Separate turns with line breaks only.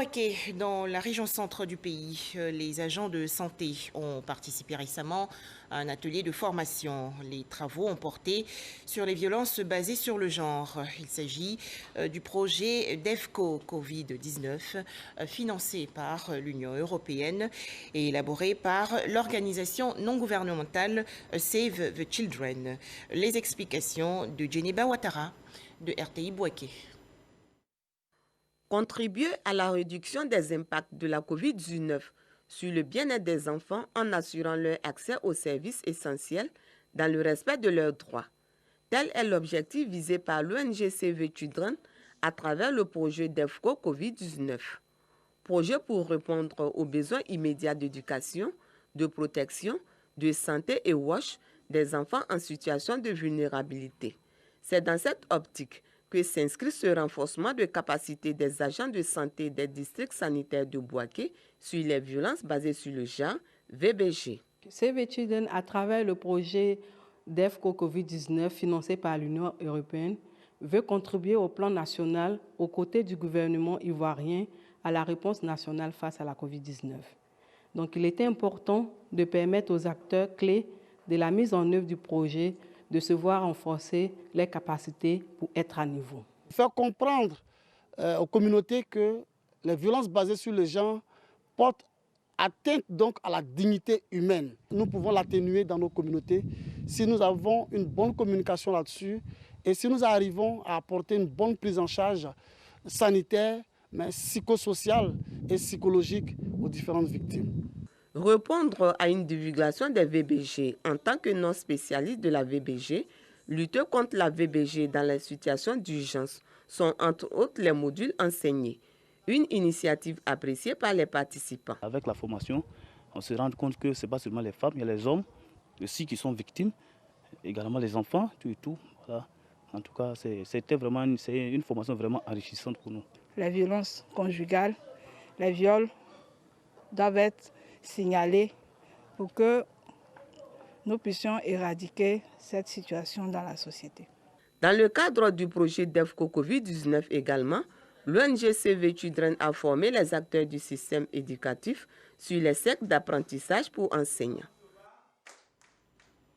Bouaké, dans la région centre du pays, les agents de santé ont participé récemment à un atelier de formation. Les travaux ont porté sur les violences basées sur le genre. Il s'agit du projet DEFCO Covid-19, financé par l'Union européenne et élaboré par l'organisation non gouvernementale Save the Children. Les explications de Djeneba Ouattara de RTI Bouaké.
Contribuer à la réduction des impacts de la COVID-19 sur le bien-être des enfants en assurant leur accès aux services essentiels dans le respect de leurs droits. Tel est l'objectif visé par l'ONG Save the Children à travers le projet DEFCO COVID-19. Projet pour répondre aux besoins immédiats d'éducation, de protection, de santé et WASH des enfants en situation de vulnérabilité. C'est dans cette optique que s'inscrit ce renforcement de capacité des agents de santé des districts sanitaires de Bouaké sur les violences basées sur le genre, VBG.
Save the Children, à travers le projet DEFCO Covid-19 financé par l'Union européenne, veut contribuer au plan national aux côtés du gouvernement ivoirien à la réponse nationale face à la Covid-19. Donc il était important de permettre aux acteurs clés de la mise en œuvre du projet de se voir renforcer les capacités pour être à niveau.
Faire comprendre aux communautés que les violences basées sur le genre portent atteinte donc à la dignité humaine. Nous pouvons l'atténuer dans nos communautés si nous avons une bonne communication là-dessus et si nous arrivons à apporter une bonne prise en charge sanitaire, mais psychosociale et psychologique aux différentes victimes.
Répondre à une divulgation des VBG en tant que non spécialiste de la VBG, lutter contre la VBG dans les situations d'urgence sont entre autres les modules enseignés. Une initiative appréciée par les participants.
Avec la formation, on se rend compte que ce n'est pas seulement les femmes, il y a les hommes aussi qui sont victimes, également les enfants, tout. Voilà. En tout cas, c'est une formation vraiment enrichissante pour nous.
Les violences conjugales, les viols doivent être signalés pour que nous puissions éradiquer cette situation dans la société.
Dans le cadre du projet DEFCO Covid-19 également, l'ONG Save the Children a formé les acteurs du système éducatif sur les cercles d'apprentissage pour enseignants.